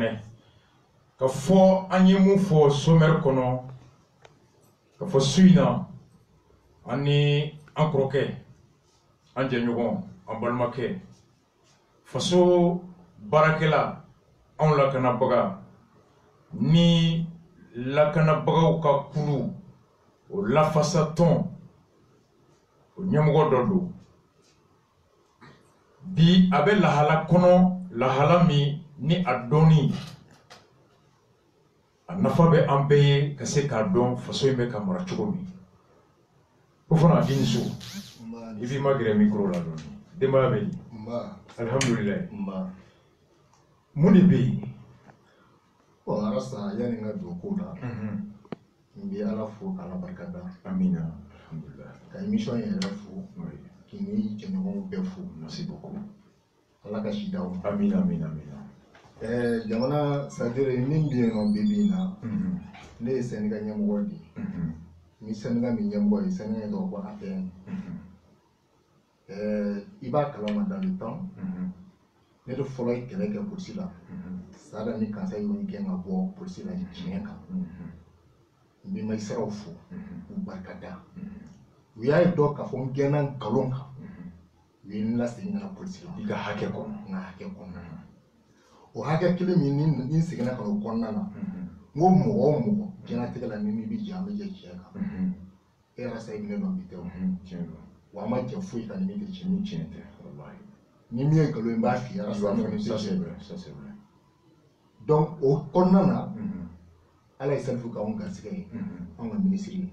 journée. Ka fo anyemu fo sommaire kono. Ka fo suina ani ankroke anje ñugon ambalmake. Faso barakela on la kana baga ni la kana baga ka kulu o la façaton o ñamugo dodo bi abe lahala kono lahala mi ni adoni anafa be ambe ka se ka don faso be ka mara cogo mi ko fana dini so ibi magre micro la don de ma be alhamdulillah muni be o arasa yani nga do ko da mbi ala fo kala barkada amina alhamdulillah ka émission ye fo ki ni je no be fo merci beaucoup ala ka shidaw amina amina amina jamana sadire min bi no bibi na ne Senegal nyamgo di mi Senegal mi nyamgo yi Senegal do ko apen iba kalama dans le temps ne do folo kele ke pour cela sada ni kansa yo ni kenga bo pour cela ni chenka mi mai sarafu barkada wiya do ka fon genan kalonka wi la singa pour cela iga hake ko na hake ko o hake kile mi ni sigina ka ko nana mo mo jena tegala mi bi jamme je cheka era sai mi no bitew wa ma je fu ka ni de chini chente wallahi ni mi e kalo mba fi ara sa ça c'est vrai donc o konnana ala isalfu ka on gasike on ga ministre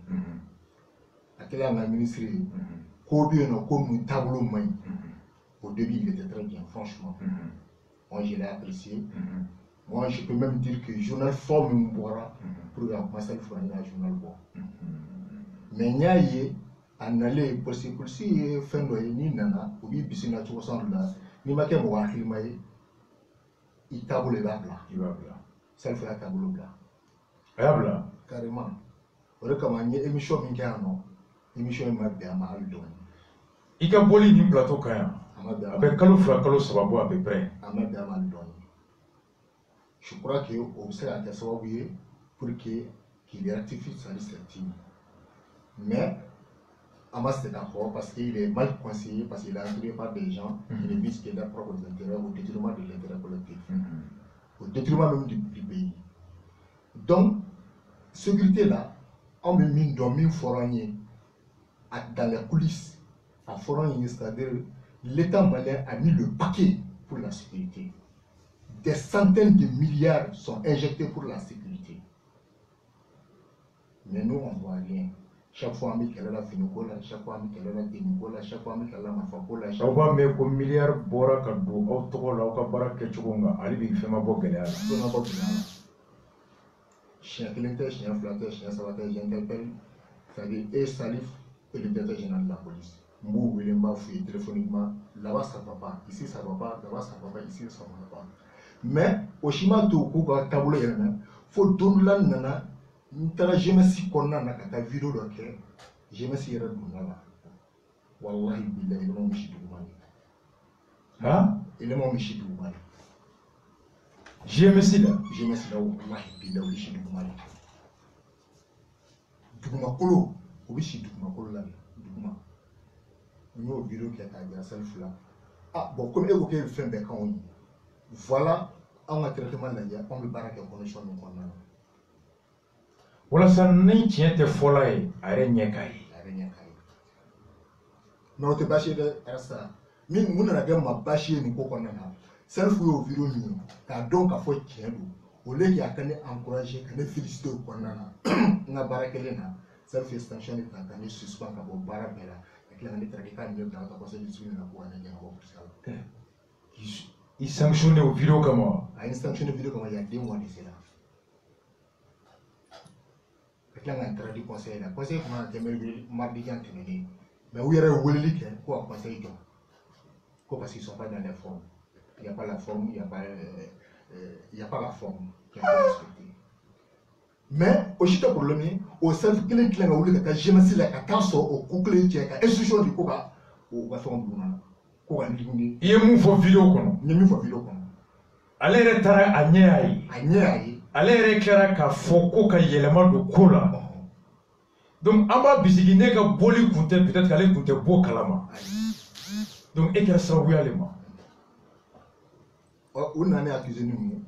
akela nga ministre ko bi no ko mu tableau mai au début il était très bien franchement moi je l'ai apprécié moi je peux même dire que journal forme mbora pour commencer à faire un journal bon mais nyaye anale possible si fin do ni nana ou bi bisina to son là ni ma ke mo wa khilmay i tableau là il va là ça fait la tableau là ayabla carrément ore kama nye émission mi kano émission ma be ama aldo ika boli ni plateau kaya ama be avec kalo fra kalo sababu à peu près ama be ama aldo je crois que au sera à sababu pour que qu'il rectifie sa liste mais Ama c'est d'accord parce qu'il est mal conseillé, parce qu'il est entouré par des gens qui ne visent que leurs propres intérêts au détriment de l'intérêt collectif, au détriment même du pays. Donc, sécurité là, on me mine dans mine foranier dans les coulisses, à foranier, c'est-à-dire l'État malien a mis le paquet pour la sécurité. Des centaines de milliards sont injectés pour la sécurité. Mais nous, on ne voit rien. Chaque fois qu'elle a la finicola, chaque fois qu'elle a la tenicola, chaque fois qu'elle a la mafacola, chaque fois mais comme milliard bora kado autokola au kabara kechugonga ali bi fema bogele ala on a pas de chien cliente, chien flatteur, chien sabateur, j'interpelle, c'est-à-dire et Salif et le directeur général de la police. Mbou Willemba fouille téléphoniquement, là-bas ça va pas, ici ça va pas, là-bas ça va pas, ici ça va pas. Mais au Shima to kuga taboulo yana, faut donner la nana. Je me suis condamné à ta vidéo de je me suis rendu là. Wallahi billahi, il m'a mis du mal. Hein? Il m'a mis du mal. Je me suis là, wallahi billahi, il m'a mis du mal. Duguma kolo, obishi duguma kolo là. Duguma. Nous au bureau qui a ta self là. Ah bon, comme évoqué le fin de quand voilà, on a traitement là, on me barre en condition de condamnation. wala san ni tiente folaye are nyekai mais on te bâché de ça min mun na dem ma bâché ni ko konna na self yo vidéo ni ka donc a fo tiendo au lieu qu'il a kane encourager kane féliciter ko konna na na barakele na self extension ni ta kane suspend ka bo bara bela et la ni traquer ka ni dans ta conseil du suivi na ko na ngena ko pour ça il sanctionne au vidéo comment a une sanction vidéo comme il y a 2 mois de cela. Là, on a traduit conseil. Le conseil comment on a mardi qui a terminé. Mais où il y a un quoi conseil quoi parce qu'ils ne sont pas dans les formes. Il n'y a pas la forme, il n'y a pas la forme qui est respectée. Mais aussi le problème, au self clé qui a voulu que je me suis là, quand on au couple qui a institution du quoi, on va faire un boulot. Quoi, il y a une vidéo comment? Il y a une vidéo comment? ale yɛrɛ taara a ɲɛ a ye ale yɛrɛ kɛra k'a fɔ ko ka yɛlɛma don ko la donc an b'a bisigi ne ka bɔli kun tɛ peut-être k'ale kun tɛ bɔ kalama donc e kɛra sababuya le ma o nana accusé ni mun ye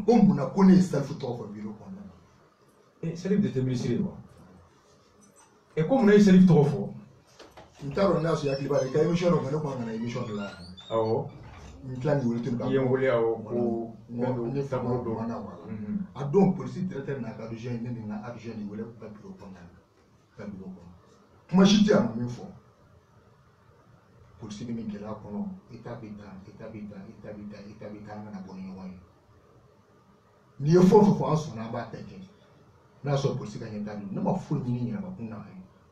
ko munna ko ne ye Salifu tɔgɔ fɔ bureau kɔnɔna na Salif de tɛ ministre ye wa ko munna ye Salif tɔgɔ fɔ n t'a dɔn n'a y'a sɔrɔ i hakili b'a la i ka émission dɔ kɔnɔ ne ko an kana émission dɔ la awɔ n tila nin wele tun ka i ye n wele awɔ ko ne famille dɔ mana wala a don police directeur n'a ka adjoint ne ni n ka adjoint de wele u ka bureau kɔnɔna na ka bureau kɔnɔ kuma si tɛ a ma min fɔ police bɛ nin gɛlɛya kɔnɔ état bɛ tan an kana bɔ ni ɲɔgɔn ye n'i ye fɛn o fɛn fɔ an sɔnna an b'a bɛɛ kɛ n'a y'a sɔrɔ police ka ɲɛ t'a don ne ma foyi ɲini ɲɛnabakun na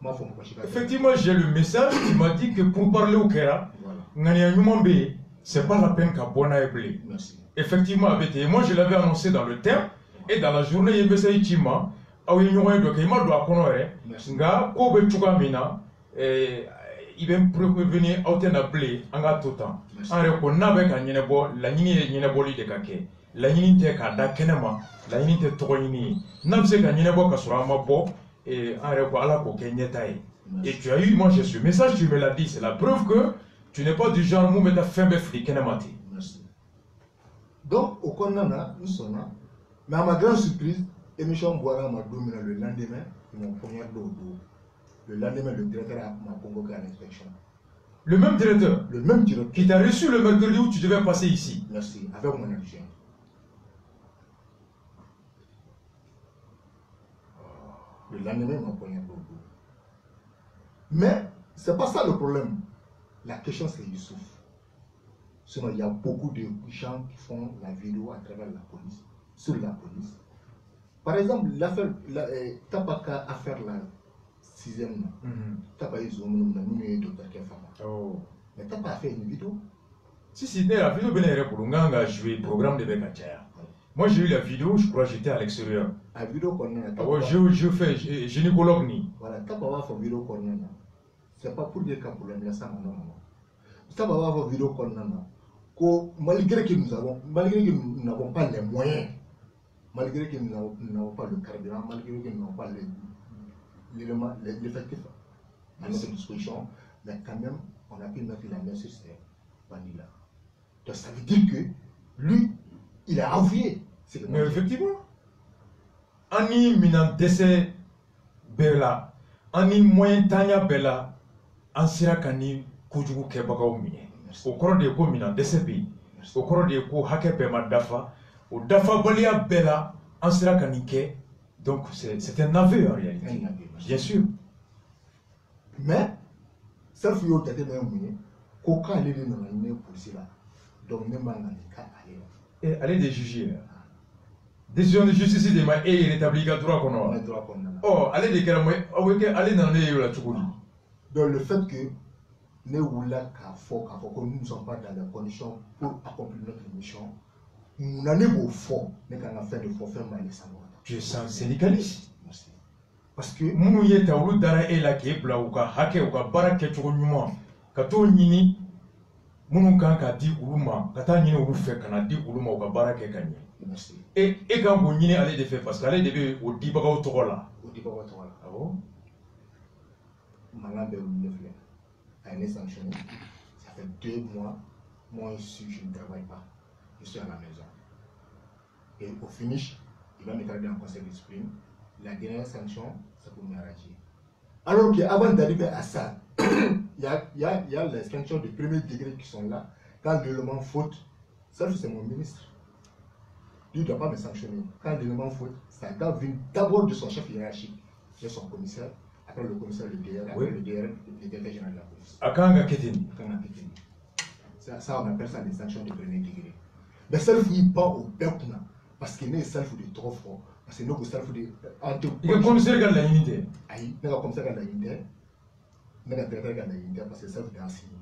m'a fɔ mɔgɔ si ka effectivement j'ai le message qui m'a dit que pour parler au kɛra ŋaniya ɲuman bɛ yen c'est pas la peine ka bɔ n'a ye bilen effectivement a bɛ ten moi je l'avais annoncé dans le thème et dans la journée ye message ci ma aw ye ɲɔgɔn ye dɔ kɛ i ma don a kɔnɔ yɛrɛ nka ko bɛ cogoya min na i bɛ prévenir aw tɛ na bilen an ka to tan an yɛrɛ ko n'a bɛ ka ɲɛnabɔ laɲini ye ɲɛnabɔli de ka kɛ laɲini tɛ k'a da kɛnɛ ma laɲini tɛ tɔgɔ ɲini ye n'a bɛ se ka ɲɛnabɔ ka sɔrɔ an ma bɔ an yɛrɛ ko ala k'o kɛ ɲɛta ye et tu as eu moi j'ai ce message tu me l'as dit c'est la preuve que tu n'es pas du genre mun bɛ taa fɛn bɛɛ fili kɛnɛ ma ten donc au kɔnɔna na n sɔnna mais à ma grande surprise émission bɔra ma don min na le lendemain ils m'ont poignardé au dos le lendemain le directeur m'a convoqué à l'inspection. Le même directeur qui t'a reçu le mercredi où tu devais passer ici. Merci, avec mon adjoint. Le lendemain, il m'a poignardé au dos. Mais c'est pas ça le problème. La question c'est Youssouf. Sinon, il y a beaucoup de gens qui font la vidéo à travers la police, sur la police. Par exemple, l'affaire, t'as pas qu'à affaire la 6e, t'as pas eu Zoom, nous docteur Kefama. Mais t'as pas fait une vidéo. Si, la vidéo ben pour a joué programme de Bekachaya. Moi j'ai eu la vidéo, je crois que j'étais à l'extérieur. La vidéo qu'on a. Je fais gynécologue ni. Voilà, t'as pas fait vidéo qu'on a. C'est pas pour dire qu'un problème là ça non. T'as pas fait vidéo qu'on a. Malgré que nous n'avons pas les moyens, malgré que nous n'avons pas le carburant, malgré que nous n'avons pas l'effectif à notre disposition, mais quand même, on a pu mettre la main sur ces bandits-là. Donc ça veut dire que lui, il a avoué. Mais effectivement, Ani minan dese bela, Ani moyen tanya bela, Ansira kani kujugu kebaka umine. Au cours de ko minan dese bi, au cours de ko hake pema dafa, au dafa balia bela, Ansira kani ke. Donc c'est un aveu en réalité. Bien sûr. Mais, ça fait que tu as qu'aucun aller dans la police là. Donc, même dans les cas, aller. Aller des juger. Décision de justice de ma et rétabli à droit qu'on a. Oh, aller des cas, aller dans les la Tchoukouli. Donc, le fait que nous ne sommes pas dans les conditions pour accomplir notre mission, nous n'avons pas fort, nous avons fait de forfait mal les savoir. Tu es syndicaliste. Parce que nous y sommes dara et la kebla ou ka hake ou ka bara ketchou nyuma kato nyini munu kan ka di uluma kata nyini ulu fe kana di uluma ou ka bara ke kanye et quand vous nyini aller de faire parce que aller de au dibaga au togola ah bon malade de faire elle est sanctionnée ça fait 2 mois moi ici je ne travaille pas je suis à la maison et au finish il va me garder en conseil de discipline. La dernière sanction, c'est pour m'arracher. Alors qu'avant d'arriver à ça, il y a les sanctions de premier degré qui sont là. Quand l'élément faute, ça c'est mon ministre. Lui ne doit pas me sanctionner. Quand l'élément faute, ça doit venir d'abord de son chef hiérarchique, qui est son commissaire, après le commissaire, le DR, après le DR, le directeur général de la police. Akanga Ketini. Ça, on appelle ça des sanctions de premier degré. Mais ça, il ne pas au Bekuna, parce qu'il n'est pas de trop fort. Parce que nous avons des il y a commissaire qui a la unité. Il y a commissaire qui a la unité. Il y a directeur qui a la unité parce que ça c'est enseigné.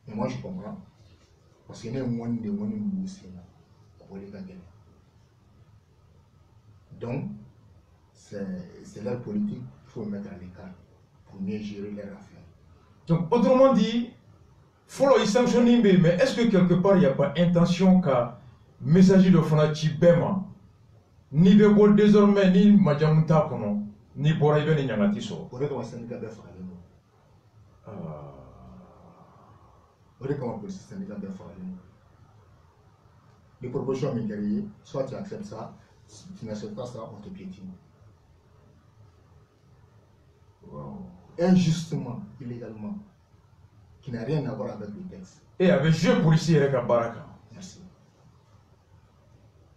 Mais moi je comprends. Parce qu'il y a un moyen de nous aussi. Donc, c'est leur politique qu'il faut mettre à l'écart pour mieux gérer leurs affaires. Donc, autrement dit, Follow is sanctioning, mais est-ce que quelque part il n'y a pas intention qu'un messager de Fonachi Bema, ni Bebo désormais, ni Majamunta Kono, ni Boraïben ni Yangatiso? Les propositions m'intéressent, soit tu acceptes ça, si tu n'acceptes pas ça, on te piétine. Wow. Injustement, illégalement, qui n'a rien à voir avec le texte. Et avec jeu policier avec un baraka. Merci.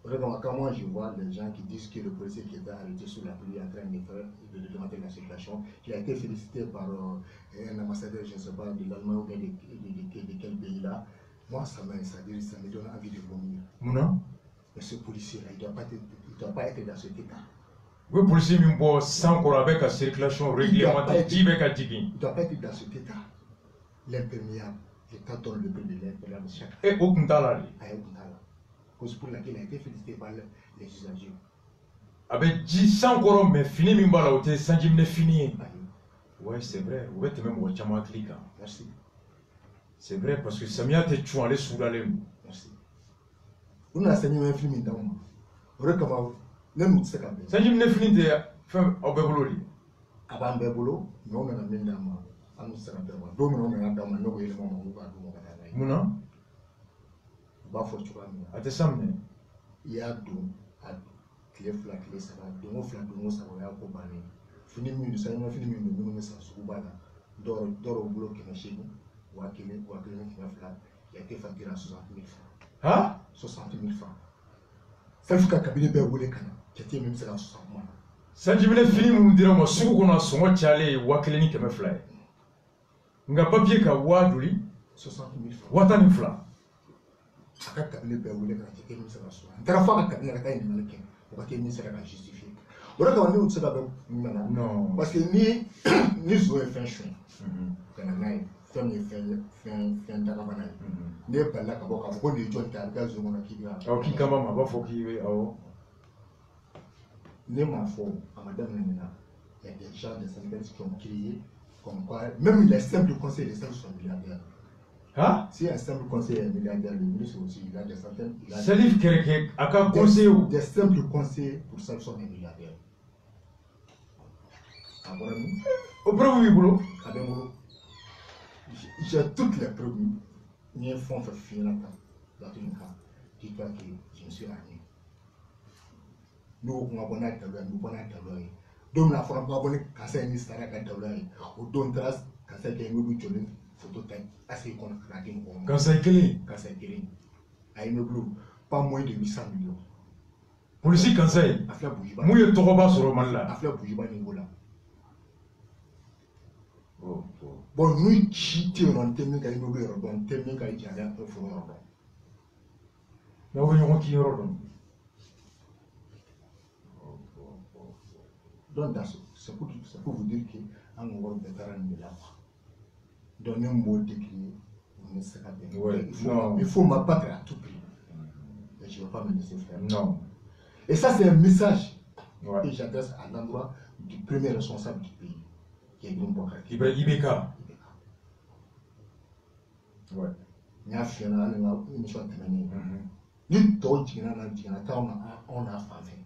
Quand moi je vois les gens qui disent que le policier qui était arrêté sous la pluie en train de démonter la circulation, qui a été félicité par un ambassadeur, je ne sais pas, de l'Allemagne ou bien de quel pays là, moi ça me donne envie de vomir. Non. Mais ce policier-là, il ne doit pas être dans cet état. Oui, policier, mais bon, sans qu'on avec la circulation réglementée, il ne doit pas être dans cet état. L'imperméable, l'État donne le prix de l'imperméable chaque année. Et au Kuntala. Cause pour laquelle il a été félicité par les usagers. Avec 10 sans coron, mais fini, mais voilà, au té, sans jimne fini. Ouais, c'est vrai. Vous êtes même au Tchama Klika. Merci. C'est vrai, parce que Samia te tue aller sous la laine. Merci. On a saigné un film dans moi. Recommande. Même si c'est comme ça. Sans jimne fini de faire au Bébolo. Avant Bébolo, nous on a mis dans moi. On nous sert à faire. Donc on a dans moi. Nous éléments on va nous. Mouna. Ba fo tu vois. À tes samedi. Il y a deux à clé fla clé ça va. Donc fla donc ça va pour baner. Fini minute ça nous fini minute nous ça sous bana. Doro au boulot qui est chez nous. Ou à quel qui va fla. Il a été facturé à 60 000 francs. Hein? 60 000 francs. Ça fait qu'un cabinet Béboulé qui était même ça 60 000. Sans jimne fini, nous dirons, si on a son tchalé, ou à quel ni qui me fly. Nga papier ka waduli 60 000 francs. Watani fla. Aka cabinet Béboulé qui était même ça 60 000. T'as fois un cabinet qui a été américain. Ou à quel ni ça va justifier. Voilà quand on est où ça va maintenant. Non. Parce que ni zo est fin chouin. Fɛn dagabana ye ne balila ka bɔ k'a fɔ ko nin ye jɔn ta a bɛ kɛ zon kɔnɔ k'i bɛ awɔ k'i kama ma a b'a fɔ k'i bɛ awɔ ne m'a fɔ a ma daminɛ nin na il y a des gens des syndicats qui ont crié comme quoi même les simples conseillers des simples sont milliardaires. Hein? Si un simple conseiller est milliardaire, le ministre aussi il a des centaines. Salif Kereke a qu'un conseiller ou des simples conseillers pour ça sont des milliardaires. Au premier boulot. J'ai toutes les preuves. Ni un fonds fait finir dans une cas. Dis-toi que je me suis armé. Nous, on a abonné à Tabouya, nous avons abonné à Tabouya. Donc, la France a abonné à Kassaï Stara à Tabouya. Au don trace, Kassaï Kélé, nous avons photo time. Assez qu'on a craqué. Kassaï Kélé. Kassaï Kélé. À une blue, pas moins de 800 millions. Policier Kassaï. Afla Boujiba. Mouille Toroba sur le mal là. Afla Boujiba niveau là. Bon, nous cheatons en termes de immeuble, en termes de carrière, un fonds. Là où il y a qui est rodon. Donc, c'est pour vous dire qu'un gros vétéran de la foi, donner un mot décrit, on ne sait pas bien. Il faut m'abattre à tout prix. Et je ne vais pas me laisser faire. Non. Et ça, c'est un message que j'adresse à l'endroit du premier responsable du pays, qui est Ibeka. Ouais. Il y a une émission terminée. Ni tɔw jiginna na jiginna t'anw na anw n'a fan fɛ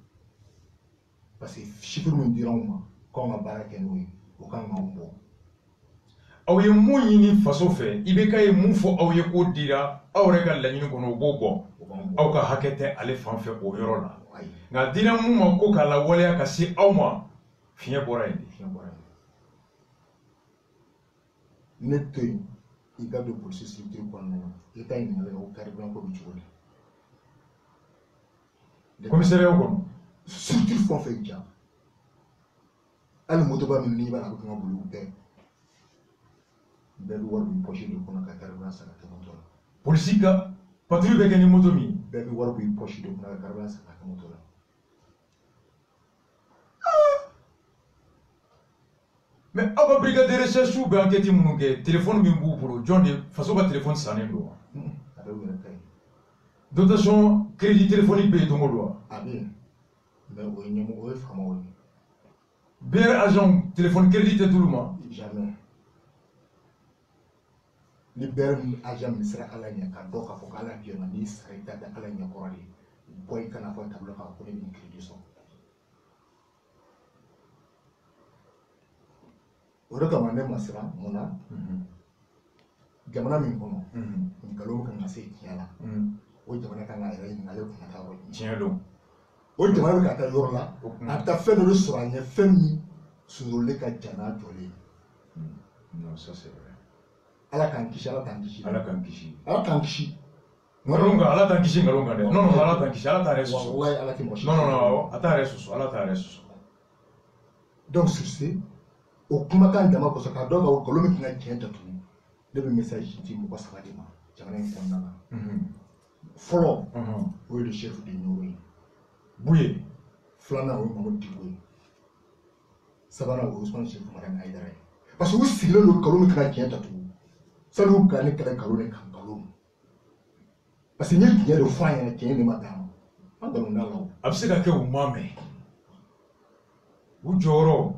parce que chiffre min dira anw ma k'anw ka baara kɛ n'o ye o kan k'anw bɔ. Aw ye mun ɲini faso fɛ Ibeka ye mun fɔ aw ye k'o dira aw yɛrɛ ka laɲini kɔnɔ o b'o bɔ aw ka hakɛ tɛ ale fan fɛ o yɔrɔ la nka dira mun ma ko k'a lawaleya ka se aw ma fiɲɛ bɔra yen de. Ne to yen i ka don polisi structure kɔnɔna na i ka ɲininkali o carburant ko bɛ cogo di. Commissariat kɔnɔ. Structure fɛn o fɛn diya hali motoba min n'i b'a la a bɛ kan ka boli u bɛɛ bɛɛ bɛ wari b'i poche de kɔnɔ ka carburant san ka kɛ moto la. Polisi ka patrouille bɛ kɛ ni moto min. Bɛɛ bɛ wari b'i poche de kɔnɔ ka carburant san ka kɛ moto la. Mais aw ka brigade de recherche bɛ enquête minnu kɛ téléphone min b'u bolo jɔn de faso ka téléphone sannen don wa. A bɛ wɛrɛ ka ɲi. Dotation crédit téléphonique bɛ yen don o don wa. A bɛ yen mais o ye ɲɛmɔgɔ o ye faamaw ye. BR agent téléphone crédit tɛ t'olu ma. Jamais. libère agent ministère ala nya ka doka fo ala biona ni sarita da ala nya korali boy kana fo tablo ka ko ni crédit so ora ka mane masira mona jamana min kono ngalo kan ngase kiyala o jamana kan ngare ngalo kan ta ro tielo o jamana ka ta yorla ata feno le soanye femi sunule ka jana jole non ça c'est vrai ala kan kishi ala kan kishi ala kan kishi ala kan kishi ngalonga ala kan kishi ngalonga de non ala kan kishi ala ta resu wallahi ala ti moshi non ata resu ala ta resu donc sur ce o kuma kan dama ko saka do ga kolomi kina kenta tu de be message ti mo ko sabadi ma jamana en konna follow o le chef de Norway bouye flana o mo digoy sabana o Ousmane chef madame Aïdara parce que vous signez le kolomi kina kenta tu ça nous gagne kala kalone kan kalomi parce que ni bien de foi en qui ne madame en dans la law abseka ke umame ujoro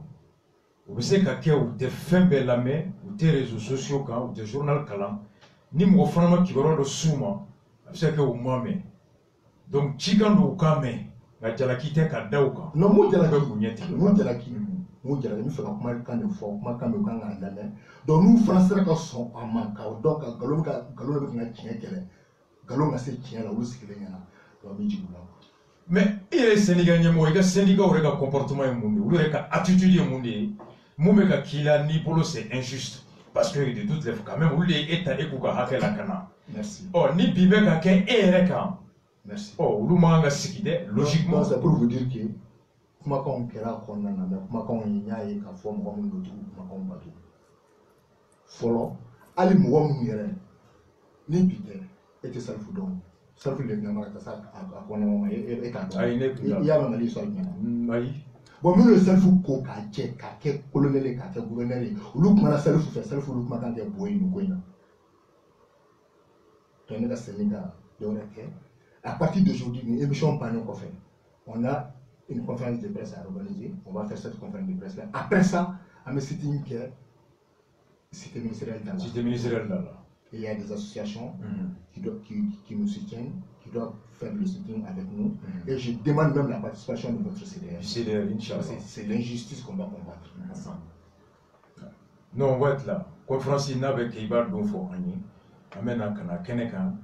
ubiseka ke u te fembe lame u te réseaux sociaux kan u te journal kalan ni mo fana ma kibaro do suma abseka ke umame donc chikando ukame na jalaki te ka dauka non mo jalaki mo jalaki mi fera kuma kan de fo kuma kan me kan na lame donc nous français ka son amaka donc galon be na kien kele galon na se kien la wo sikile nyana do mi jibula mais il est sénégalais mo il est syndicat ou le comportement est monde ou le attitude est monde moube ka kila ni polo c'est injuste parce que de toutes les fois quand même ou les état et kuka hakela kana merci oh ni bibe ka ke ereka merci oh lu manga sikide logiquement c'est pour vous dire que kuma kon kera konna na me kuma kon nyaaye ka fo mo mo ndotu kuma kon batu folo ali mo mo yere ni bide ete salfu don salfu le na mara sa a kona mo e ka don ay ne ya ma mali so nyana ay bon mi le salfu ko ka ke colonel ka ke gouverneur lu kuma na salfu fe salfu lu kuma kan ke boy no koina to ne ka seninga de oreke à partir d'aujourd'hui une émission pas non fait on a une conférence de presse à organiser. On va faire cette conférence de presse là. Après ça, à me sitting que c'était ministériel d'Allah. C'était ministériel d'Allah. Et il y a des associations qui nous soutiennent, qui doivent faire le sitting avec nous. Et je demande même la participation de votre CDR. CDR, Inch'Allah. C'est l'injustice qu'on va combattre ensemble. Non, on va être là. Conférence avec Ibar Donfo Ani, amène à Kanaka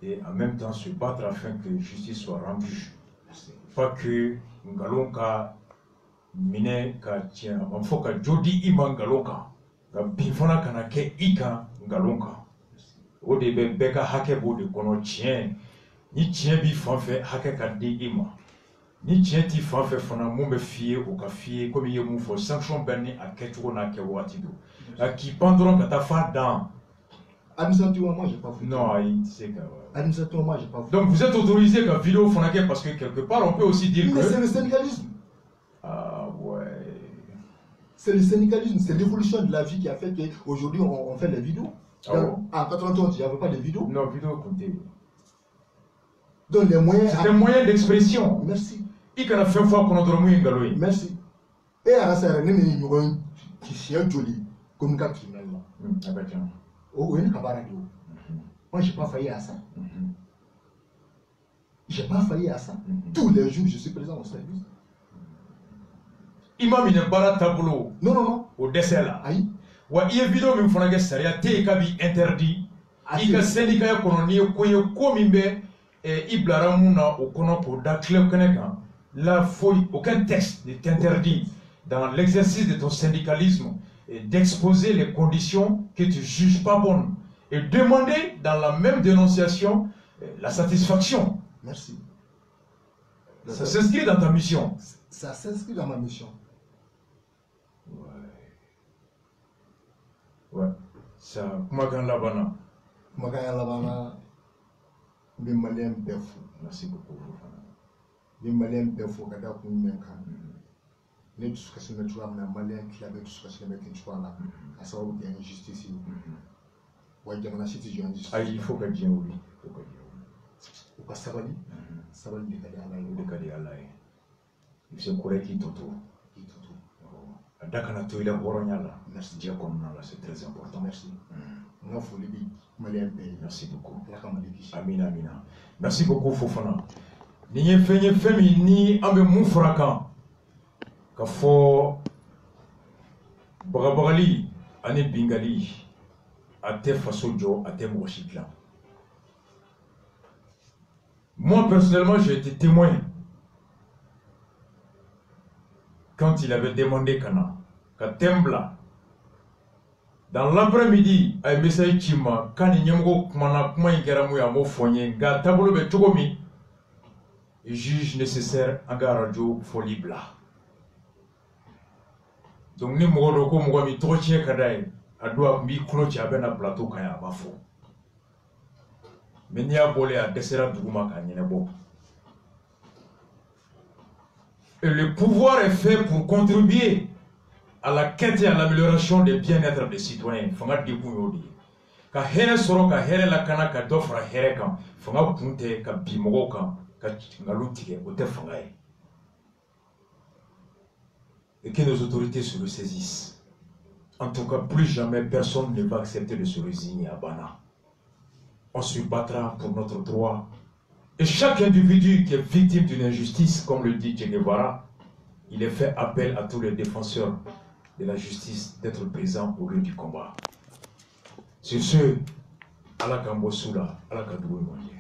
et en même temps se battre afin que justice soit rendue. Pas que Ngalonka mine ka tien en faut que jodi ima Ngalonka ga bifana kana ke ika Ngalonka o de be beka hake bo de kono tien ni tien bi fanfe hake ka di ima ni tien ti fanfe fana mo be fie o ka fie comme ye mo fo sanction benni a ketugo na ke wati do la qui pendron ka ta fa dans administrativement, moi, j'ai pas foutu. Non, c'est que... Administrativement, moi, j'ai pas foutu. Donc, vous êtes autorisé qu'un vidéo Fonaké, parce que quelque part, on peut aussi dire mais que... c'est le syndicalisme. Ah, ouais. C'est le syndicalisme, c'est l'évolution de la vie qui a fait qu'aujourd'hui, on fait les vidéos. En 91, il n'y avait pas de vidéos. Non, vidéo comptée. Donc, les moyens... C'est un moyen d'expression. Merci. Il y a fait fois qu'on a dormi en galoï. Merci. Et à la serre, nous avons qui s'est joli, comme un criminel. Ah, bah tiens. Oh, oui, moi, je n'ai pas failli à ça. Je n'ai pas failli à ça. Tous les jours, je suis présent au service. Imam il n'est pas tableau. Non, non, non. Au décès là. Aïe. Ouais, il y a une vidéo qui me fait saria te kabi interdit. Il y a syndicat économique qui est comme iblara muna au kono pour d'aclé connaissant. La fouille, aucun texte n'est interdit dans l'exercice de ton syndicalisme et d'exposer les conditions que tu juges pas bonnes et demander dans la même dénonciation la satisfaction. Merci. Ça s'inscrit dans ta mission. Ça s'inscrit dans ma mission. Ouais. Ça, Kumagan Labana. Kumagan Labana, les Maliens Befou. Merci beaucoup. Les Maliens Befou, Gada Kumenka. Les tous que se mettent les Maliens qui avaient tous que se mettent là. À savoir qu'il y a une justice. Ouais, il y a une justice. Ah, il faut que Dieu oublie. Ou pas Sabali. Sabali de Kadialaï. De Kadialaï. Il se courait qui toto. Dakana Toila Boronyala. Merci. Diakonala, c'est très important. Merci. Merci beaucoup. Amina, amina. Merci beaucoup, Fofana. Ni femi ni ambe mufrakan. Kafo Bagabagali, Ane Bingali, Ate Fasojo, Ate Mouchikla. Moi, personnellement, j'ai été témoin quand il avait demandé Kana, Katembla. Dans l'après-midi, à Messaï Chima, quand il y a un foyer, Gatabolo Betogomi, juge nécessaire en garajo folibla. Donc, nous avons mis trop de Kadaï, à doit mi cloche à ben plateau Kaya Bafo. Mais il y a bolé à Dessera Douguma Kanyenebo. Et le pouvoir est fait pour contribuer à la quête et à l'amélioration des bien-être des citoyens. Fanga Dikouyodi. Ka here soro ka here la kana ka dofra here kan. Fanga punte ka bimogo kan. Ka ngalutike ote fanga. Et que nos autorités se ressaisissent. En tout cas, plus jamais personne ne va accepter de se résigner à Bana. On se battra pour notre droit. Et chaque individu qui est victime d'une injustice, comme le dit Che Guevara, il est fait appel à tous les défenseurs de la justice d'être présents au lieu du combat. Sur ce, Ala Kambosula, Ala Kadoué Mwanye.